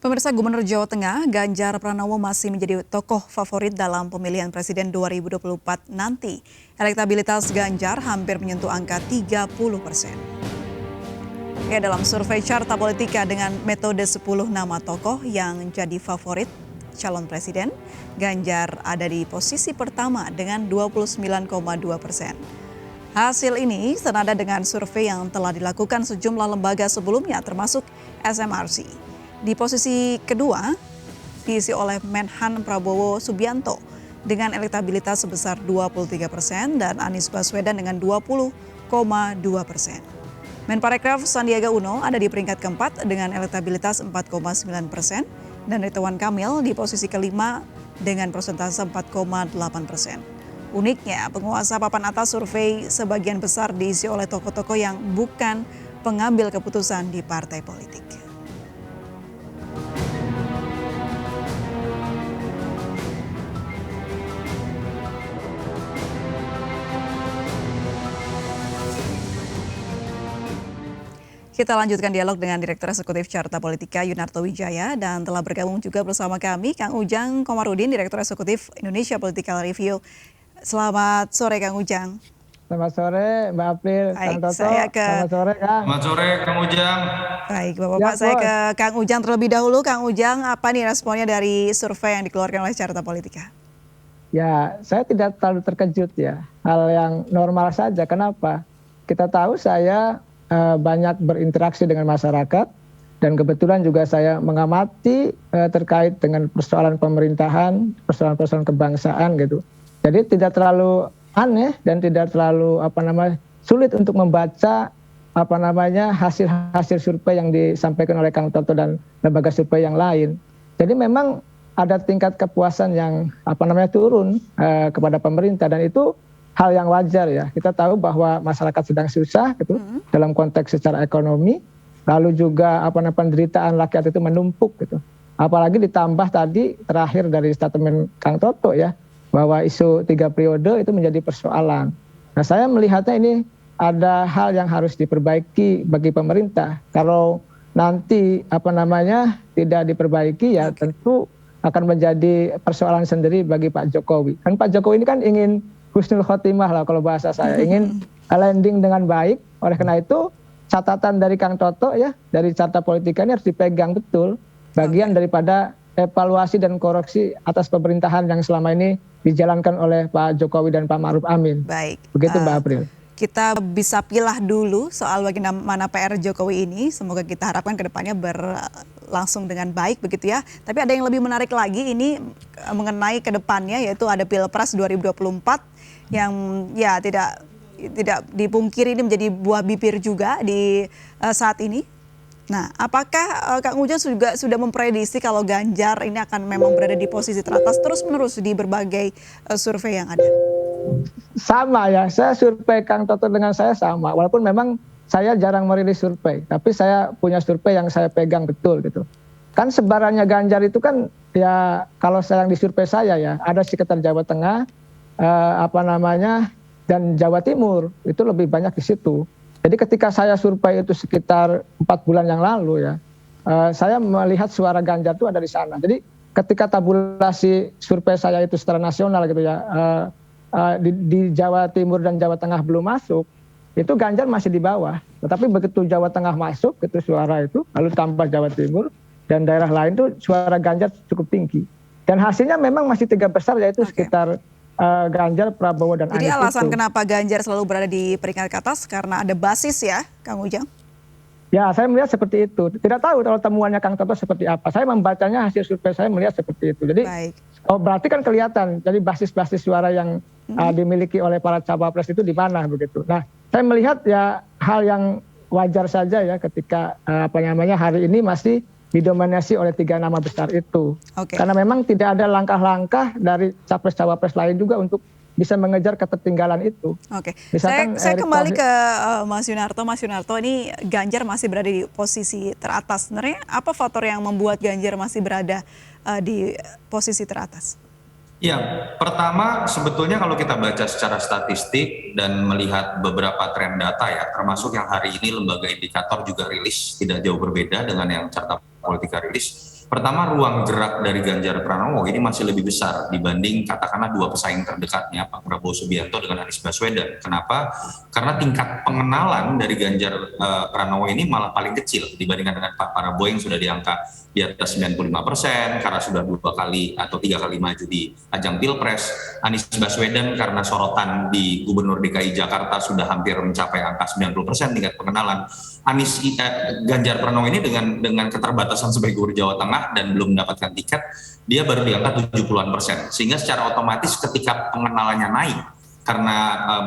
Pemirsa, Gubernur Jawa Tengah Ganjar Pranowo masih menjadi tokoh favorit dalam pemilihan presiden 2024 nanti. Elektabilitas Ganjar hampir menyentuh angka 30%. Ya, dalam survei Carta Politika dengan metode 10 nama tokoh yang jadi favorit calon presiden, Ganjar ada di posisi pertama dengan 29,2%. Hasil ini senada dengan survei yang telah dilakukan sejumlah lembaga sebelumnya termasuk SMRC. Di posisi kedua diisi oleh Menhan Prabowo Subianto dengan elektabilitas sebesar 23% dan Anies Baswedan dengan 20,2%. Menparekraf Sandiaga Uno ada di peringkat keempat dengan elektabilitas 4,9% dan Ridwan Kamil di posisi kelima dengan persentase 4,8%. Uniknya, penguasa papan atas survei sebagian besar diisi oleh tokoh-tokoh yang bukan pengambil keputusan di partai politik. Kita lanjutkan dialog dengan Direktur Eksekutif Carta Politika Yunarto Wijaya dan telah bergabung juga bersama kami Kang Ujang Komarudin, Direktur Eksekutif Indonesia Political Review. Selamat sore Kang Ujang. Selamat sore Mbak April, Kang Toto. Selamat sore Kang. Selamat sore Kang Ujang. Baik Bapak-Bapak, saya ke Kang Ujang terlebih dahulu. Kang Ujang, apa nih responnya dari survei yang dikeluarkan oleh Carta Politika? Ya, saya tidak terlalu terkejut ya. Hal yang normal saja. Kenapa? Kita tahu saya banyak berinteraksi dengan masyarakat dan kebetulan juga saya mengamati terkait dengan persoalan pemerintahan, persoalan-persoalan kebangsaan gitu. Jadi tidak terlalu aneh dan tidak terlalu sulit untuk membaca hasil survei yang disampaikan oleh Kang Toto dan lembaga survei yang lain. Jadi memang ada tingkat kepuasan yang turun kepada pemerintah dan itu hal yang wajar ya. Kita tahu bahwa masyarakat sedang susah gitu dalam konteks secara ekonomi, lalu juga penderitaan rakyat itu menumpuk gitu. Apalagi ditambah tadi terakhir dari statement Kang Toto ya, bahwa isu 3 periode itu menjadi persoalan. Nah, saya melihatnya ini ada hal yang harus diperbaiki bagi pemerintah. Kalau nanti tidak diperbaiki ya tentu akan menjadi persoalan sendiri bagi Pak Jokowi. Kan Pak Jokowi ini kan ingin husnul khotimah lah kalau bahasa saya, ingin landing dengan baik. Oleh karena itu catatan dari Kang Toto ya, dari Carta Politika ini harus dipegang betul bagian daripada evaluasi dan koreksi atas pemerintahan yang selama ini dijalankan oleh Pak Jokowi dan Pak Ma'ruf Amin. Baik. Begitu Mbak April. Kita bisa pilah dulu soal bagaimana PR Jokowi ini. Semoga kita harapkan ke depannya berlangsung dengan baik begitu ya. Tapi ada yang lebih menarik lagi ini mengenai ke depannya, yaitu ada Pilpres 2024 yang ya tidak dipungkiri ini menjadi buah bibir juga di saat ini. Nah, apakah Kang Ujang juga sudah memprediksi kalau Ganjar ini akan memang berada di posisi teratas terus-menerus di berbagai survei yang ada? Sama ya, saya survei Kang Toto dengan saya sama. Walaupun memang saya jarang merilis survei, tapi saya punya survei yang saya pegang betul gitu. Kan sebarannya Ganjar itu kan ya kalau saya yang di survei saya ya, ada sekitar Jawa Tengah, dan Jawa Timur, itu lebih banyak di situ. Jadi ketika saya survei itu sekitar 4 bulan yang lalu ya, saya melihat suara Ganjar itu ada di sana. Jadi ketika tabulasi survei saya itu secara nasional gitu ya, di Jawa Timur dan Jawa Tengah belum masuk, itu Ganjar masih di bawah. Tetapi begitu Jawa Tengah masuk, itu suara itu, lalu tambah Jawa Timur dan daerah lain itu suara Ganjar cukup tinggi. Dan hasilnya memang masih 3 besar, yaitu sekitar Ganjar, Prabowo, dan Anies. Jadi alasan kenapa Ganjar selalu berada di peringkat ke atas karena ada basis ya, Kang Ujang? Ya, saya melihat seperti itu. Tidak tahu kalau temuannya Kang Toto seperti apa. Saya membacanya hasil survei saya melihat seperti itu. Jadi, berarti kan kelihatan. Jadi basis-basis suara yang dimiliki oleh para cawapres itu di mana begitu. Nah, saya melihat ya hal yang wajar saja ya ketika hari ini masih didominasi oleh 3 nama besar itu. Karena memang tidak ada langkah-langkah dari capres-cawapres lain juga untuk bisa mengejar ketertinggalan itu. Saya kembali ke Mas Yunarto. Mas Yunarto, ini Ganjar masih berada di posisi teratas. Sebenarnya apa faktor yang membuat Ganjar masih berada di posisi teratas? Ya, pertama sebetulnya kalau kita baca secara statistik dan melihat beberapa tren data ya, termasuk yang hari ini lembaga indikator juga rilis, tidak jauh berbeda dengan yang Carta Politika rilis. Pertama, ruang gerak dari Ganjar Pranowo ini masih lebih besar dibanding katakanlah dua pesaing terdekatnya, Pak Prabowo Subianto dengan Anies Baswedan. Kenapa? Karena tingkat pengenalan dari Ganjar Pranowo ini malah paling kecil dibandingkan dengan Pak Prabowo yang sudah di angka di atas 95% karena sudah 2 kali atau 3 kali maju di ajang Pilpres. Anies Baswedan karena sorotan di Gubernur DKI Jakarta sudah hampir mencapai angka 90% tingkat pengenalan. Ganjar Pranowo ini dengan keterbatasan sebagai gubernur Jawa Tengah dan belum mendapatkan tiket, dia baru di angka 70-an%. Sehingga secara otomatis ketika pengenalannya naik karena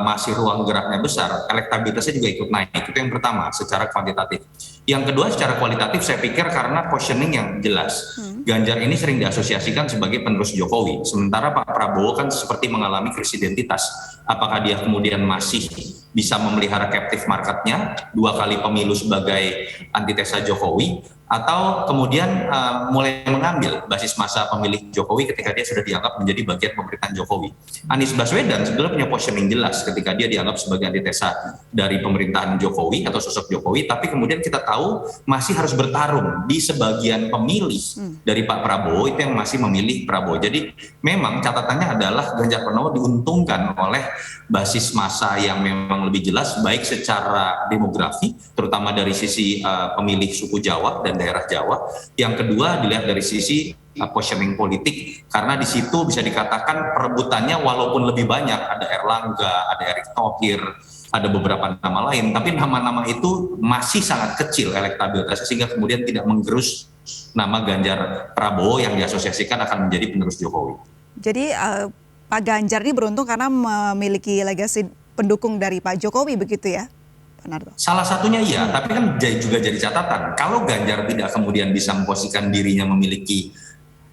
masih ruang geraknya besar, elektabilitasnya juga ikut naik. Itu yang pertama secara kuantitatif. Yang kedua secara kualitatif saya pikir karena positioning yang jelas. Ganjar ini sering diasosiasikan sebagai penerus Jokowi. Sementara Pak Prabowo kan seperti mengalami krisis identitas. Apakah dia kemudian masih bisa memelihara captive marketnya, 2 kali pemilu sebagai antitesa Jokowi, atau kemudian mulai mengambil basis masa pemilih Jokowi ketika dia sudah dianggap menjadi bagian pemerintahan Jokowi. Anies Baswedan sebenarnya punya positioning jelas ketika dia dianggap sebagai antitesa dari pemerintahan Jokowi atau sosok Jokowi, tapi kemudian kita tahu masih harus bertarung di sebagian pemilih dari Pak Prabowo itu yang masih memilih Prabowo. Jadi memang catatannya adalah Ganjar Pranowo diuntungkan oleh basis masa yang memang lebih jelas baik secara demografi terutama dari sisi pemilih suku Jawa dan daerah Jawa. Yang kedua dilihat dari sisi positioning politik karena di situ bisa dikatakan perebutannya walaupun lebih banyak ada Erlangga, ada Erick Thohir, ada beberapa nama lain, tapi nama-nama itu masih sangat kecil elektabilitasnya sehingga kemudian tidak menggerus nama Ganjar Prabowo yang diasosiasikan akan menjadi penerus Jokowi. Jadi Pak Ganjar ini beruntung karena memiliki legasi pendukung dari Pak Jokowi begitu ya, Pak Narto? Salah satunya iya, tapi kan juga jadi catatan. Kalau Ganjar tidak kemudian bisa memposisikan dirinya memiliki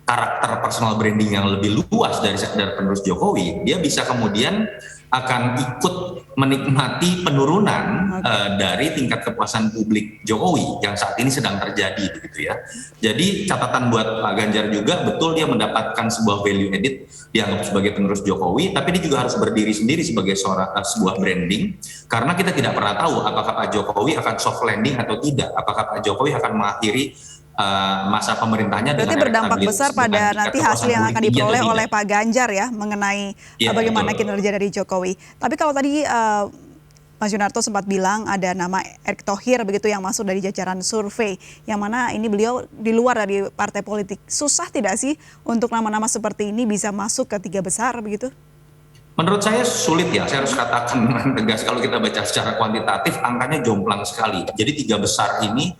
karakter personal branding yang lebih luas dari sekedar penerus Jokowi, dia bisa kemudian akan ikut menikmati penurunan dari tingkat kepuasan publik Jokowi yang saat ini sedang terjadi begitu ya. Jadi catatan buat Pak Ganjar juga, betul dia mendapatkan sebuah value added dianggap sebagai penerus Jokowi, tapi dia juga harus berdiri sendiri sebagai sebuah branding karena kita tidak pernah tahu apakah Pak Jokowi akan soft landing atau tidak, apakah Pak Jokowi akan mengakhiri masa pemerintahnya. Berarti berdampak besar pada nanti hasil yang akan diperoleh oleh Pak Ganjar ya mengenai bagaimana kinerja dari Jokowi. Tapi kalau tadi Mas Yunarto sempat bilang ada nama Erick Thohir begitu yang masuk dari jajaran survei, yang mana ini beliau di luar dari partai politik. Susah tidak sih untuk nama-nama seperti ini bisa masuk ke 3 besar begitu? Menurut saya sulit ya, saya harus katakan dengan tegas kalau kita baca secara kuantitatif angkanya jomplang sekali. Jadi 3 besar ini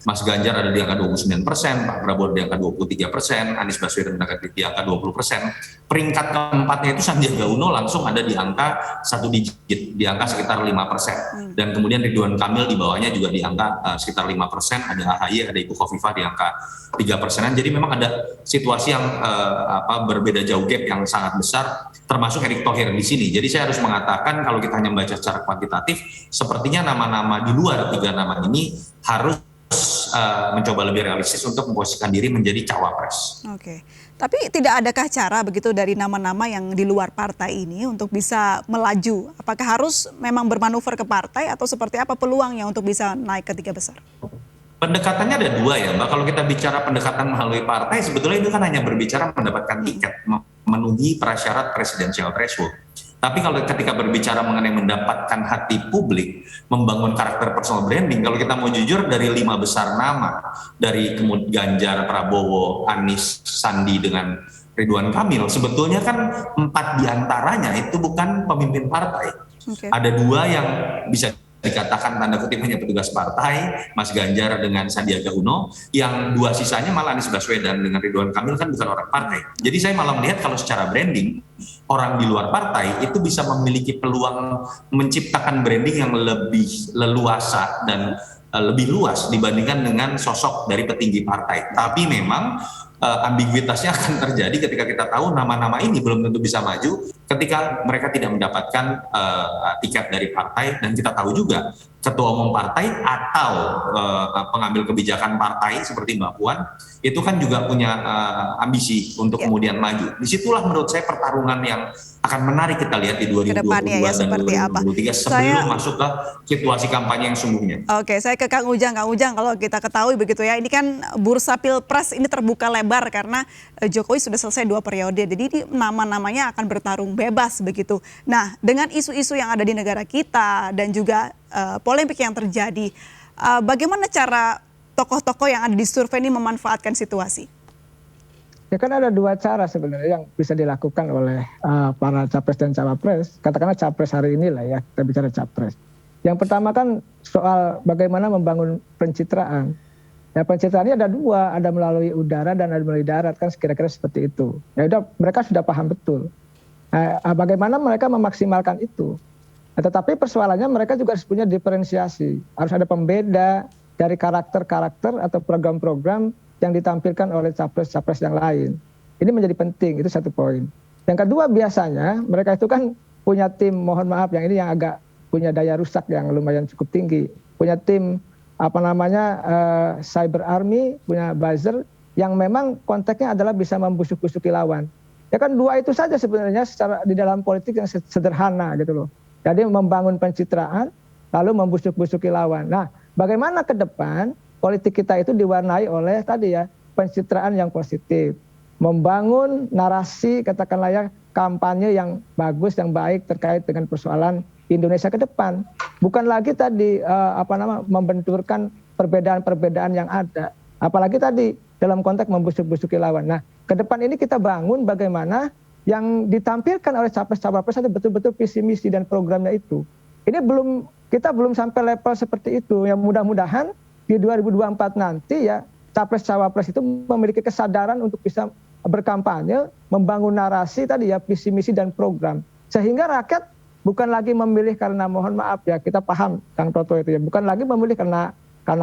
Mas Ganjar ada di angka 29%, Pak Prabowo di angka 23%, Anies Baswedan di angka 20%. Peringkat keempatnya itu Sandiaga Uno langsung ada di angka 1 digit, di angka sekitar 5%. Dan kemudian Ridwan Kamil di bawahnya juga di angka sekitar 5%, ada AHY, ada Ibu Khofifah di angka 3%. Jadi memang ada situasi yang berbeda jauh gap yang sangat besar, termasuk Erick Thohir di sini. Jadi saya harus mengatakan kalau kita hanya membaca secara kuantitatif, sepertinya nama-nama di luar 3 nama ini harus mencoba lebih realistis untuk memposisikan diri menjadi cawapres. Oke, tapi tidak adakah cara begitu dari nama-nama yang di luar partai ini untuk bisa melaju? Apakah harus memang bermanuver ke partai atau seperti apa peluangnya untuk bisa naik ke 3 besar? Pendekatannya ada 2 ya Mbak. Kalau kita bicara pendekatan melalui partai, sebetulnya itu kan hanya berbicara mendapatkan tiket, memenuhi prasyarat presidensial threshold. Tapi kalau ketika berbicara mengenai mendapatkan hati publik, membangun karakter personal branding, kalau kita mau jujur dari 5 besar nama, dari kemudian Ganjar, Prabowo, Anies, Sandi dengan Ridwan Kamil, sebetulnya kan 4 diantaranya itu bukan pemimpin partai. Okay. Ada 2 yang bisa dikatakan tanda kutip hanya petugas partai, Mas Ganjar dengan Sandiaga Uno, yang 2 sisanya malah Anies Baswedan dengan Ridwan Kamil kan bukan orang partai. Jadi saya malah melihat kalau secara branding, orang di luar partai itu bisa memiliki peluang menciptakan branding yang lebih leluasa dan lebih luas dibandingkan dengan sosok dari petinggi partai. Tapi memang ambiguitasnya akan terjadi ketika kita tahu nama-nama ini belum tentu bisa maju ketika mereka tidak mendapatkan tiket dari partai, dan kita tahu juga ketua umum partai atau pengambil kebijakan partai seperti Mbak Puan itu kan juga punya ambisi untuk kemudian maju. Disitulah menurut saya pertarungan yang yang akan menarik kita lihat di 2022 Kedepannya ya dan seperti apa? 2023 sebelum masuk ke situasi kampanye yang sungguhnya. Oke, saya ke Kang Ujang. Kang Ujang, kalau kita ketahui begitu ya, ini kan bursa Pilpres ini terbuka lebar karena Jokowi sudah selesai 2 periode. Jadi ini nama-namanya akan bertarung bebas begitu. Nah, dengan isu-isu yang ada di negara kita dan juga polemik yang terjadi, bagaimana cara tokoh-tokoh yang ada di survei ini memanfaatkan situasi? Ya kan ada 2 cara sebenarnya yang bisa dilakukan oleh para capres dan cawapres. Katakanlah capres hari ini lah ya, kita bicara capres. Yang pertama kan soal bagaimana membangun pencitraan. Ya pencitraannya ada 2, ada melalui udara dan ada melalui darat, kan kira-kira seperti itu. Ya udah, mereka sudah paham betul. Bagaimana mereka memaksimalkan itu. Nah, tetapi persoalannya mereka juga harus punya diferensiasi. Harus ada pembeda dari karakter-karakter atau program-program yang ditampilkan oleh capres-capres yang lain. Ini menjadi penting, itu 1 poin. Yang kedua, biasanya mereka itu kan punya tim, mohon maaf yang ini yang agak punya daya rusak yang lumayan cukup tinggi. Punya tim cyber army, punya buzzer yang memang konteksnya adalah bisa membusuk-busuki lawan. Ya kan 2 itu saja sebenarnya secara di dalam politik yang sederhana gitu loh. Jadi membangun pencitraan lalu membusuk-busuki lawan. Nah, bagaimana ke depan politik kita itu diwarnai oleh tadi ya pencitraan yang positif, membangun narasi katakanlah ya kampanye yang bagus yang baik terkait dengan persoalan Indonesia ke depan. Bukan lagi tadi membenturkan perbedaan-perbedaan yang ada. Apalagi tadi dalam konteks membusuk-busuki lawan. Nah, ke depan ini kita bangun bagaimana yang ditampilkan oleh capres-cawapres itu betul-betul visi misi dan programnya itu. Ini kita belum sampai level seperti itu. Yang mudah-mudahan di 2024 nanti ya capres-cawapres itu memiliki kesadaran untuk bisa berkampanye, membangun narasi tadi ya visi misi dan program. Sehingga rakyat bukan lagi memilih karena mohon maaf ya, kita paham Kang Toto itu ya, bukan lagi memilih karena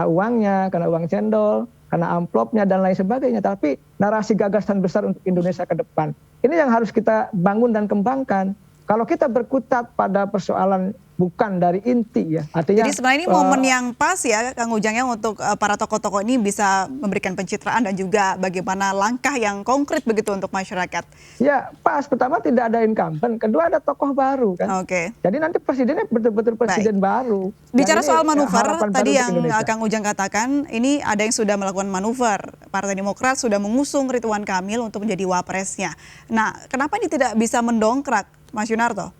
uangnya, karena uang cendol, karena amplopnya dan lain sebagainya, tapi narasi gagasan besar untuk Indonesia ke depan. Ini yang harus kita bangun dan kembangkan. Kalau kita berkutat pada persoalan bukan dari inti ya, artinya. Jadi sebenarnya ini momen yang pas ya Kang Ujang ya untuk para tokoh-tokoh ini bisa memberikan pencitraan dan juga bagaimana langkah yang konkret begitu untuk masyarakat. Ya pas, pertama tidak ada incumbent, kedua ada tokoh baru kan. Oke. Jadi nanti presidennya betul-betul presiden baru. Bicara soal manuver, tadi yang Kang Kang Ujang katakan, ini ada yang sudah melakukan manuver. Partai Demokrat sudah mengusung Ridwan Kamil untuk menjadi wapresnya. Nah, kenapa ini tidak bisa mendongkrak, Mas Yunarto?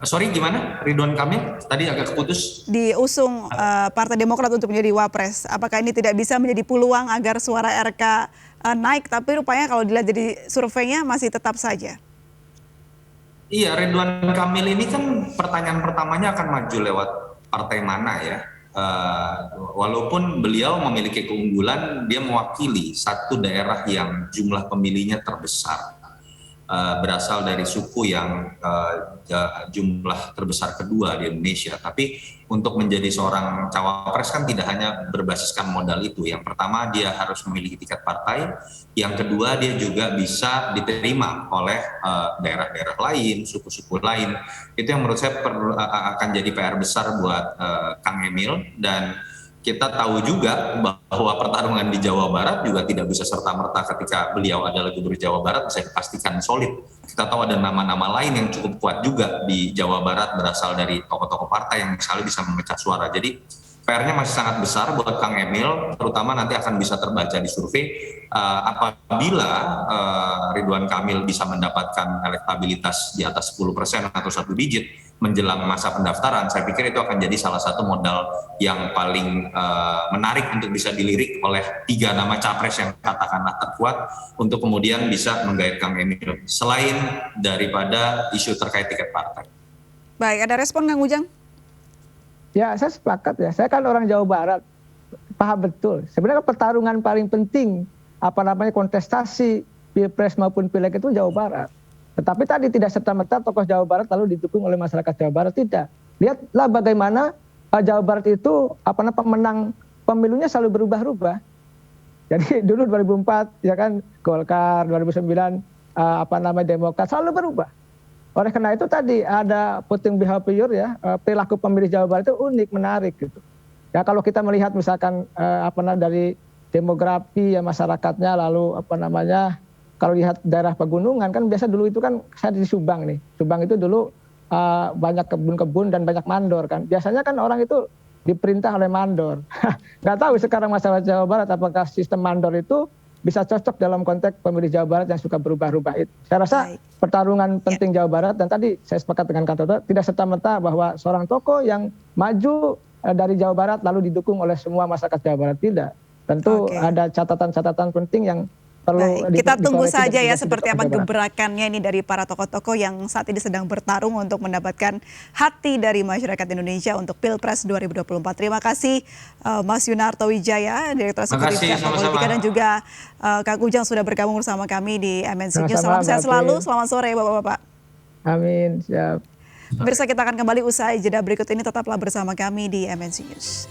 Sorry, gimana? Ridwan Kamil tadi agak keputus. Diusung Partai Demokrat untuk menjadi wapres. Apakah ini tidak bisa menjadi peluang agar suara RK naik? Tapi rupanya kalau dilihat dari surveinya masih tetap saja. Iya, Ridwan Kamil ini kan pertanyaan pertamanya akan maju lewat partai mana ya. Walaupun beliau memiliki keunggulan, dia mewakili satu daerah yang jumlah pemilihnya terbesar. Berasal dari suku yang jumlah terbesar kedua di Indonesia. Tapi untuk menjadi seorang cawapres kan tidak hanya berbasiskan modal itu. Yang pertama dia harus memiliki tiket partai. Yang kedua dia juga bisa diterima oleh daerah-daerah lain, suku-suku lain. Itu yang menurut saya akan jadi PR besar buat Kang Emil. Dan kita tahu juga bahwa pertarungan di Jawa Barat juga tidak bisa serta-merta ketika beliau adalah gubernur Jawa Barat bisa dipastikan solid. Kita tahu ada nama-nama lain yang cukup kuat juga di Jawa Barat berasal dari tokoh-tokoh partai yang misalnya bisa memecah suara. Jadi PR-nya masih sangat besar buat Kang Emil, terutama nanti akan bisa terbaca di survei apabila Ridwan Kamil bisa mendapatkan elektabilitas di atas 10% atau 1 digit menjelang masa pendaftaran. Saya pikir itu akan jadi salah satu modal yang paling menarik untuk bisa dilirik oleh 3 nama capres yang katakanlah terkuat untuk kemudian bisa menggait Kang Emil selain daripada isu terkait tiket partai. Baik, ada respon Kang Ujang? Ya, saya sepakat ya. Saya kan orang Jawa Barat, paham betul. Sebenarnya pertarungan paling penting kontestasi Pilpres maupun Pileg itu Jawa Barat. Tetapi tadi tidak serta-merta tokoh Jawa Barat lalu didukung oleh masyarakat Jawa Barat, tidak. Lihatlah bagaimana Jawa Barat itu pemenang pemilunya selalu berubah-ubah. Jadi dulu 2004 ya kan Golkar, 2009 Demokrat selalu berubah. Oleh karena itu tadi ada voting behavior ya, perilaku pemilih Jawa Barat itu unik, menarik gitu. Ya kalau kita melihat misalkan dari demografi ya masyarakatnya, lalu kalau lihat daerah pegunungan kan biasa dulu itu kan saya di Subang nih. Subang itu dulu banyak kebun-kebun dan banyak mandor kan. Biasanya kan orang itu diperintah oleh mandor. Nggak tahu sekarang masalah Jawa Barat apakah sistem mandor itu bisa cocok dalam konteks pemilih Jawa Barat yang suka berubah-ubah itu. Saya rasa pertarungan penting Jawa Barat, dan tadi saya sepakat dengan Kak Toto, tidak serta-merta bahwa seorang tokoh yang maju dari Jawa Barat lalu didukung oleh semua masyarakat Jawa Barat. Tidak. Tentu ada catatan-catatan penting yang perlu kita tunggu saja ya seperti apa gebrakannya ini dari para tokoh-tokoh yang saat ini sedang bertarung untuk mendapatkan hati dari masyarakat Indonesia untuk Pilpres 2024. Terima kasih Mas Yunarto Wijaya, Direktur Eksekutif Carta Politika, dan juga Kang Ujang sudah bergabung bersama kami di MNC News. Salam sehat selalu, selamat sore Bapak-Bapak. Amin, siap. Pemirsa, kita akan kembali usai jeda berikut ini, tetaplah bersama kami di MNC News.